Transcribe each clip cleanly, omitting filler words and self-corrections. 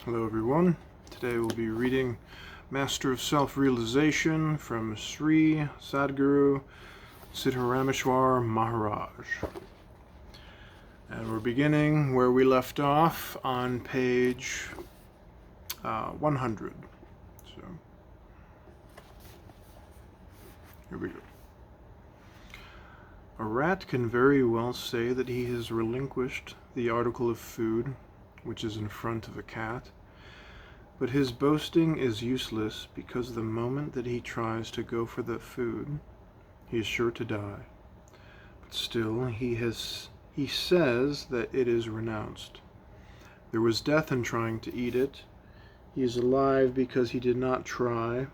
Hello everyone. Today we'll be reading Master of Self-Realization from Sri Sadguru Siddharameshwar Maharaj. And we're beginning where we left off on page 100. So, here we go. A rat can very well say that he has relinquished the article of food which is in front of a cat, but his boasting is useless because the moment that he tries to go for the food, he is sure to die. But still, he says that it is renounced. There was death in trying to eat it. He is alive because he did not try.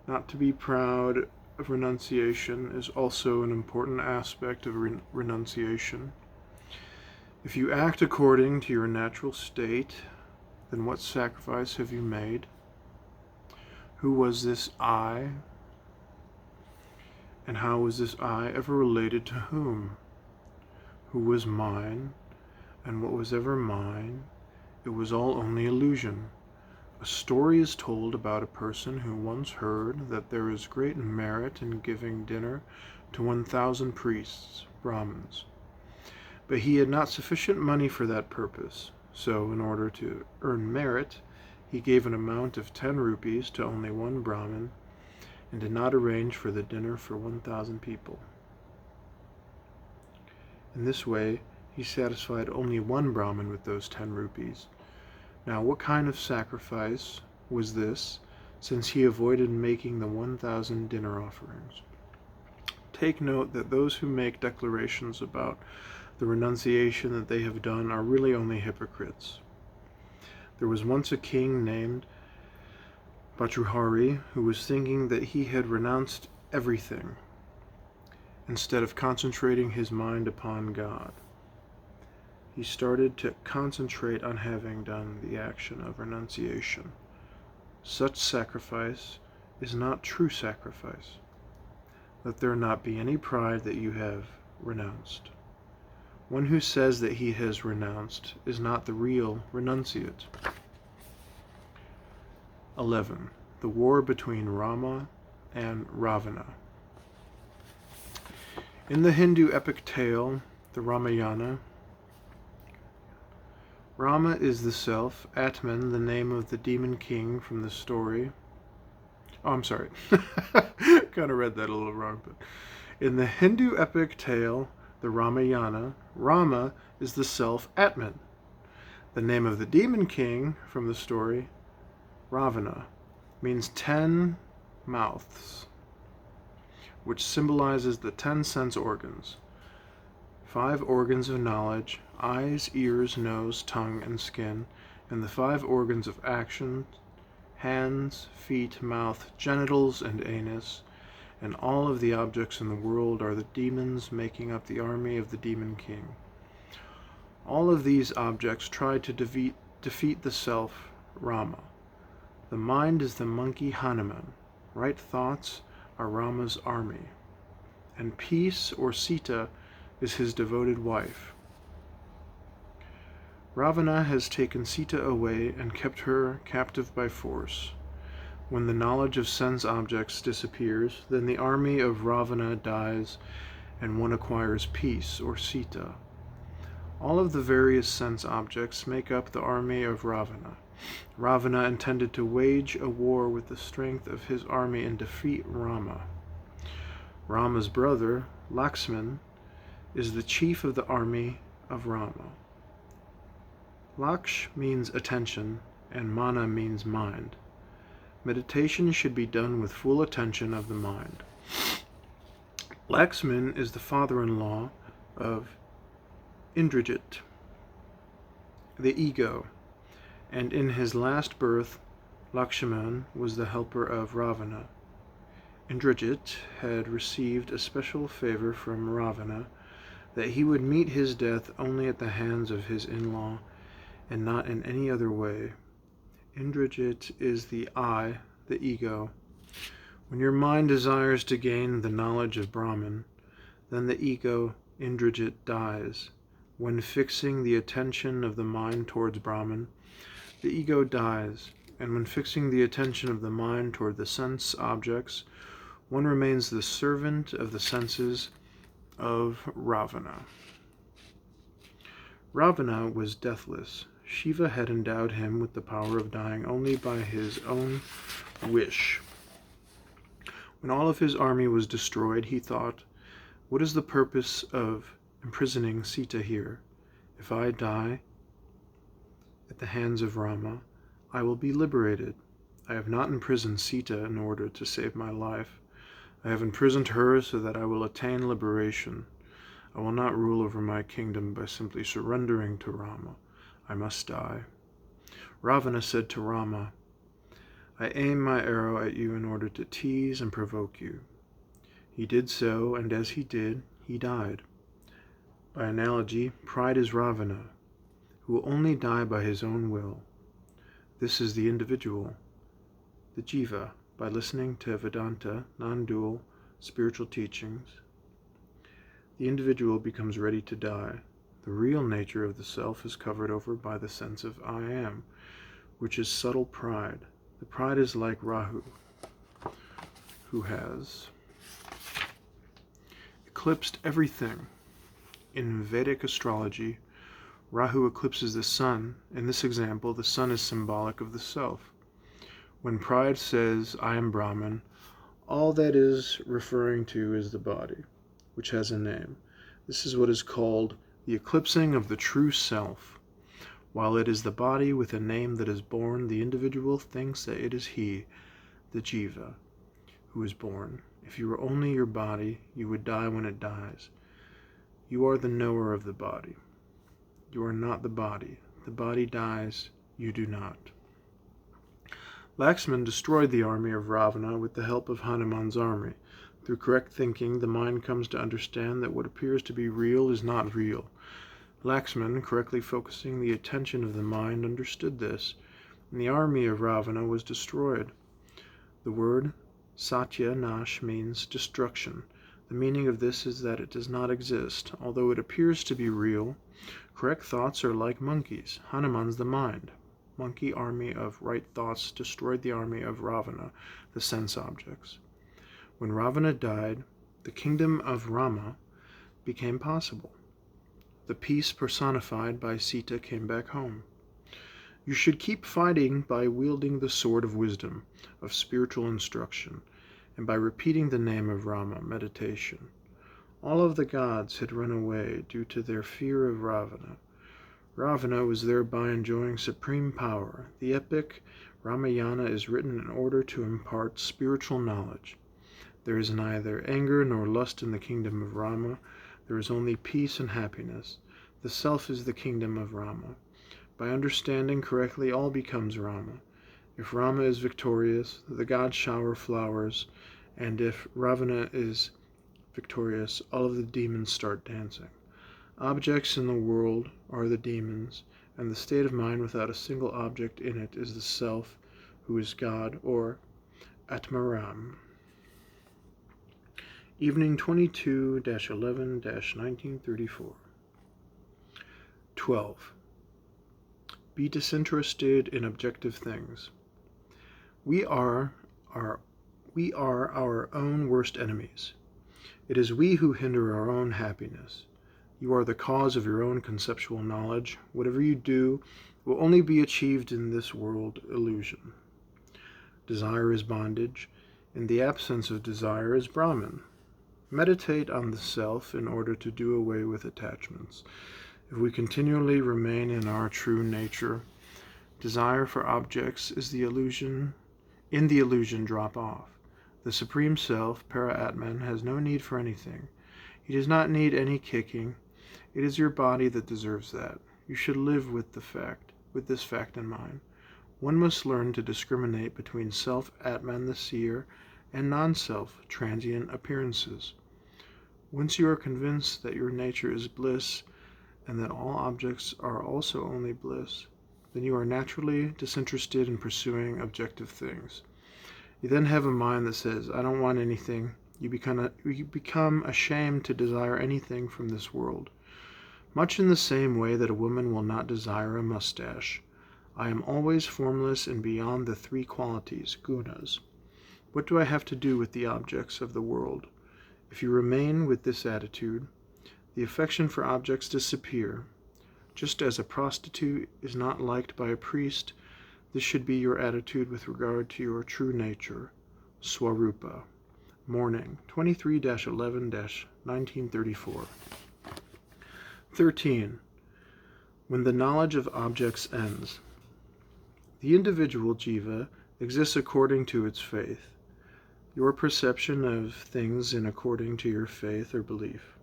Not to be proud of renunciation is also an important aspect of renunciation. If you act according to your natural state, then what sacrifice have you made? Who was this I? And how was this I ever related to whom? Who was mine? And what was ever mine? It was all only illusion. A story is told about a person who once heard that there is great merit in giving dinner to 1,000 priests, Brahmins. But he had not sufficient money for that purpose, so in order to earn merit, he gave an amount of 10 rupees to only one Brahmin, and did not arrange for the dinner for 1,000 people. In this way, he satisfied only one Brahmin with those 10 rupees. Now, what kind of sacrifice was this, since he avoided making the 1,000 dinner offerings? Take note that those who make declarations about the renunciation that they have done are really only hypocrites. There was once a king named Bhartrhari who was thinking that he had renounced everything instead of concentrating his mind upon God. He started to concentrate on having done the action of renunciation. Such sacrifice is not true sacrifice. Let there not be any pride that you have renounced. One who says that he has renounced is not the real renunciate. 11. The war between Rama and Ravana. In the Hindu epic tale, the Ramayana, Rama is the self, Atman, the name of the demon king from the story. Oh, I'm sorry. Kind of read that a little wrong, but in the Hindu epic tale, the Ramayana, Rama is the self Atman. The name of the demon king from the story, Ravana, means 10 mouths, which symbolizes the 10 sense organs. 5 organs of knowledge, eyes, ears, nose, tongue, and skin, and the 5 organs of action, hands, feet, mouth, genitals, and anus, and all of the objects in the world are the demons making up the army of the demon king. All of these objects try to defeat the self, Rama. The mind is the monkey Hanuman. Right thoughts are Rama's army. And peace, or Sita, is his devoted wife. Ravana has taken Sita away and kept her captive by force. When the knowledge of sense objects disappears, then the army of Ravana dies and one acquires peace, or Sita. All of the various sense objects make up the army of Ravana. Ravana intended to wage a war with the strength of his army and defeat Rama. Rama's brother, Lakshman, is the chief of the army of Rama. Laksh means attention, and Mana means mind. Meditation should be done with full attention of the mind. Lakshman is the father-in-law of Indrajit, the ego, and in his last birth, Lakshman was the helper of Ravana. Indrajit had received a special favor from Ravana that he would meet his death only at the hands of his in-law and not in any other way. Indrajit is the I, the ego. When your mind desires to gain the knowledge of Brahman, then the ego, Indrajit, dies. When fixing the attention of the mind towards Brahman, the ego dies, and when fixing the attention of the mind toward the sense objects, one remains the servant of the senses of Ravana. Ravana was deathless. Shiva had endowed him with the power of dying only by his own wish. When all of his army was destroyed, he thought, "What is the purpose of imprisoning Sita here? If I die at the hands of Rama, I will be liberated. I have not imprisoned Sita in order to save my life. I have imprisoned her so that I will attain liberation. I will not rule over my kingdom by simply surrendering to Rama. I must die." Ravana said to Rama, "I aim my arrow at you in order to tease and provoke you." He did so, and as he did, he died. By analogy, pride is Ravana, who will only die by his own will. This is the individual, the jiva, by listening to Vedanta, non-dual, spiritual teachings. The individual becomes ready to die. The real nature of the self is covered over by the sense of I am, which is subtle pride. The pride is like Rahu, who has eclipsed everything. In Vedic astrology, Rahu eclipses the sun. In this example, the sun is symbolic of the self. When pride says, "I am Brahman," all that is referring to is the body, which has a name. This is what is called the eclipsing of the true self. While it is the body with a name that is born, the individual thinks that it is he, the jiva, who is born. If you were only your body, you would die when it dies. You are the knower of the body. You are not the body. The body dies, you do not. Lakshman destroyed the army of Ravana with the help of Hanuman's army. Through correct thinking, the mind comes to understand that what appears to be real is not real. Lakshman, correctly focusing the attention of the mind, understood this, and the army of Ravana was destroyed. The word Satya Nash means destruction. The meaning of this is that it does not exist. Although it appears to be real, correct thoughts are like monkeys. Hanuman's the mind. Monkey army of right thoughts destroyed the army of Ravana, the sense objects. When Ravana died, the kingdom of Rama became possible. The peace personified by Sita came back home. You should keep fighting by wielding the sword of wisdom, of spiritual instruction, and by repeating the name of Rama, meditation. All of the gods had run away due to their fear of Ravana. Ravana was thereby enjoying supreme power. The epic Ramayana is written in order to impart spiritual knowledge. There is neither anger nor lust in the kingdom of Rama. There is only peace and happiness. The self is the kingdom of Rama. By understanding correctly, all becomes Rama. If Rama is victorious, the gods shower flowers, and if Ravana is victorious, all of the demons start dancing. Objects in the world are the demons, and the state of mind without a single object in it is the self, who is God, or Atmaram. Evening 22-11-1934. 12. Be disinterested in objective things. We are our own worst enemies. It is we who hinder our own happiness. You are the cause of your own conceptual knowledge. Whatever you do will only be achieved in this world illusion. Desire is bondage. In the absence of desire is Brahman. Meditate on the self in order to do away with attachments. If we continually remain in our true nature, desire for objects is the illusion drop off. The Supreme Self, Para-Atman, has no need for anything. He does not need any kicking. It is your body that deserves that. You should live with this fact in mind. One must learn to discriminate between self, Atman the seer, and non-self, transient appearances. Once you are convinced that your nature is bliss, and that all objects are also only bliss, then you are naturally disinterested in pursuing objective things. You then have a mind that says, "I don't want anything." You become ashamed to desire anything from this world. Much in the same way that a woman will not desire a mustache. I am always formless and beyond the three qualities, gunas. What do I have to do with the objects of the world? If you remain with this attitude, the affection for objects disappear. Just as a prostitute is not liked by a priest, this should be your attitude with regard to your true nature, Swarupa. Morning, 23-11-1934. 13. When the knowledge of objects ends. The individual jiva exists according to its faith. Your perception of things in according to your faith or belief.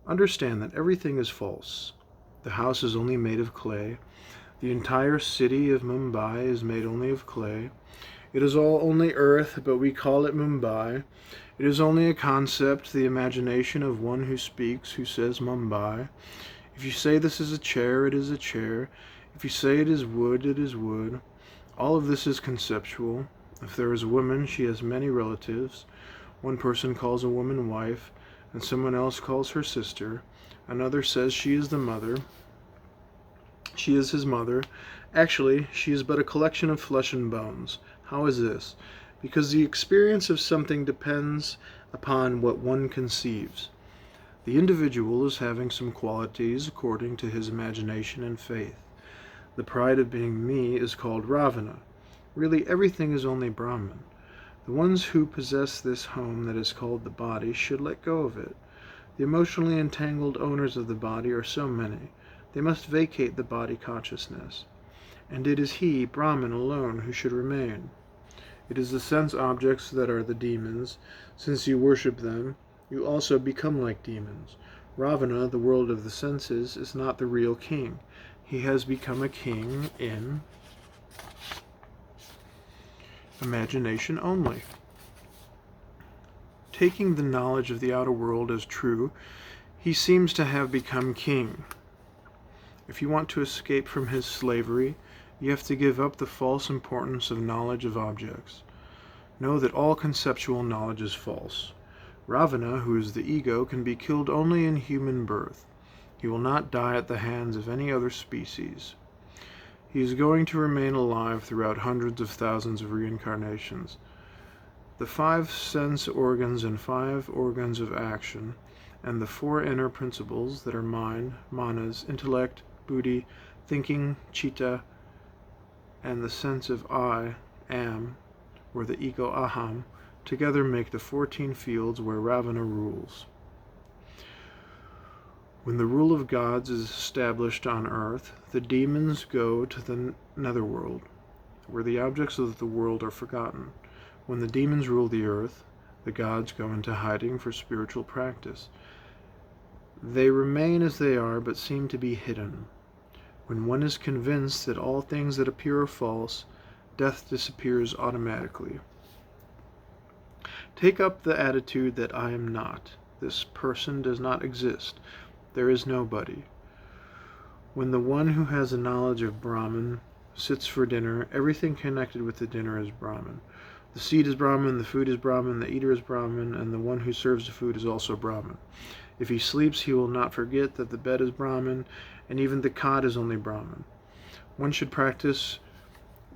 Understand that everything is false. The house is only made of clay. The entire city of Mumbai is made only of clay. It is all only earth, but we call it Mumbai. It is only a concept, the imagination of one who speaks, who says Mumbai. If you say this is a chair, it is a chair. If you say it is wood, it is wood. All of this is conceptual. If there is a woman, she has many relatives. One person calls a woman wife, and someone else calls her sister. Another says she is the mother. She is his mother. Actually, she is but a collection of flesh and bones. How is this? Because the experience of something depends upon what one conceives. The individual is having some qualities according to his imagination and faith. The pride of being me is called Ravana. Really, everything is only Brahman. The ones who possess this home that is called the body should let go of it. The emotionally entangled owners of the body are so many. They must vacate the body consciousness. And it is he, Brahman, alone who should remain. It is the sense objects that are the demons. Since you worship them, you also become like demons. Ravana, the world of the senses, is not the real king. He has become a king in imagination only. Taking the knowledge of the outer world as true, he seems to have become king. If you want to escape from his slavery, you have to give up the false importance of knowledge of objects. Know that all conceptual knowledge is false. Ravana, who is the ego, can be killed only in human birth. He will not die at the hands of any other species. He is going to remain alive throughout hundreds of thousands of reincarnations. The 5 sense organs and 5 organs of action, and the 4 inner principles that are mind, manas, intellect, buddhi, thinking, chitta, and the sense of I, am, or the ego aham, together make the 14 fields where Ravana rules. When the rule of gods is established on earth, the demons go to the netherworld, where the objects of the world are forgotten. When the demons rule the earth, the gods go into hiding for spiritual practice. They remain as they are, but seem to be hidden. When one is convinced that all things that appear are false, death disappears automatically. Take up the attitude that I am not. This person does not exist. There is nobody. When the one who has a knowledge of Brahman sits for dinner, everything connected with the dinner is Brahman. The seed is Brahman, the food is Brahman, the eater is Brahman, and the one who serves the food is also Brahman. If he sleeps, he will not forget that the bed is Brahman, and even the cot is only Brahman. One should practice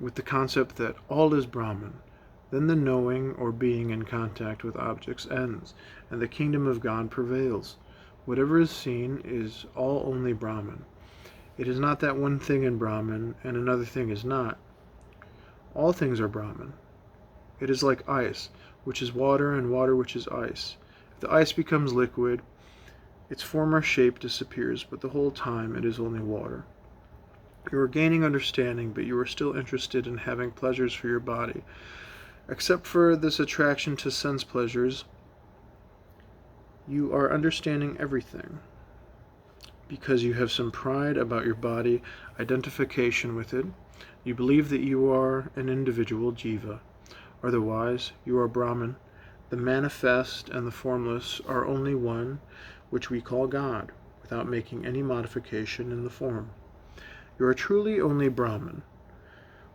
with the concept that all is Brahman. Then the knowing or being in contact with objects ends, and the kingdom of God prevails. Whatever is seen is all only Brahman. It is not that one thing in Brahman and another thing is not. All things are Brahman. It is like ice, which is water, and water, which is ice. If the ice becomes liquid, its former shape disappears, but the whole time it is only water. You are gaining understanding, but you are still interested in having pleasures for your body. Except for this attraction to sense pleasures, you are understanding everything. Because you have some pride about your body, identification with it, you believe that you are an individual jiva. Otherwise, you are Brahman. The manifest and the formless are only one, which we call God, without making any modification in the form. You are truly only Brahman.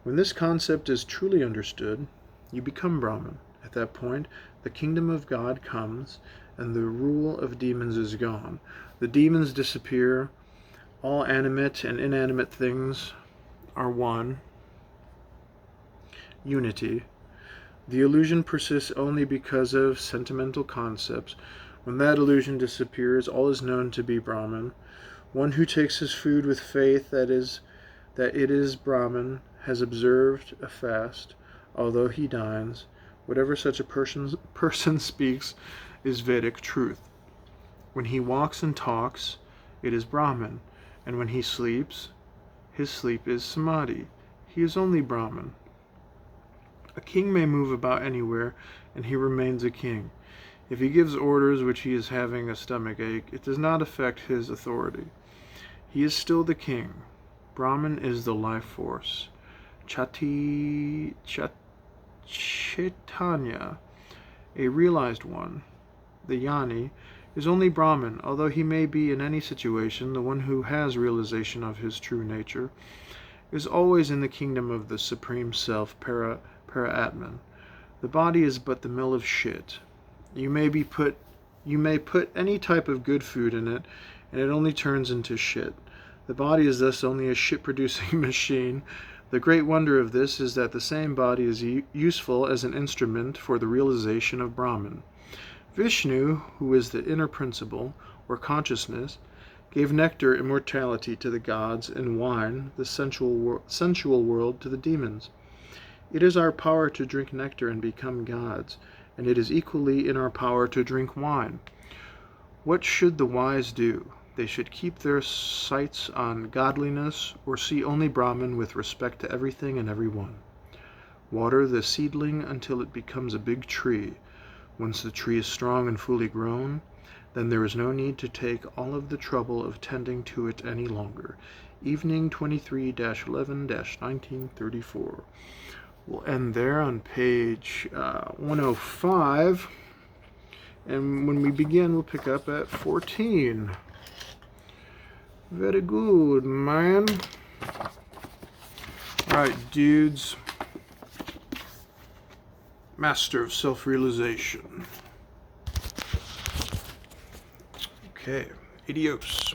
When this concept is truly understood, you become Brahman. At that point, the kingdom of God comes, and the rule of demons is gone. The demons disappear. All animate and inanimate things are one, unity. The illusion persists only because of sentimental concepts. When that illusion disappears, all is known to be Brahman. One who takes his food with faith that it is Brahman has observed a fast, although he dines. Whatever such a person speaks is Vedic truth. When he walks and talks, it is Brahman, and when he sleeps, his sleep is Samadhi. He is only Brahman. A king may move about anywhere, and he remains a king. If he gives orders which he is having a stomach ache, it does not affect his authority. He is still the king. Brahman is the life force. Chaitanya, a realized one, the Jnani, is only Brahman, although he may be in any situation the one who has realization of his true nature, is always in the kingdom of the Supreme Self, Para-Atman. The body is but the mill of shit. You may put any type of good food in it, and it only turns into shit. The body is thus only a shit-producing machine. The great wonder of this is that the same body is useful as an instrument for the realization of Brahman. Vishnu, who is the inner principle, or consciousness, gave nectar immortality to the gods, and wine, the sensual world, to the demons. It is our power to drink nectar and become gods, and it is equally in our power to drink wine. What should the wise do? They should keep their sights on godliness, or see only Brahman with respect to everything and everyone. Water the seedling until it becomes a big tree. Once the tree is strong and fully grown, then there is no need to take all of the trouble of tending to it any longer. Evening 23-11-1934. We'll end there on page 105. And when we begin, we'll pick up at 14. Very good, man. Alright, dudes. Master of self-realization. Okay, adios.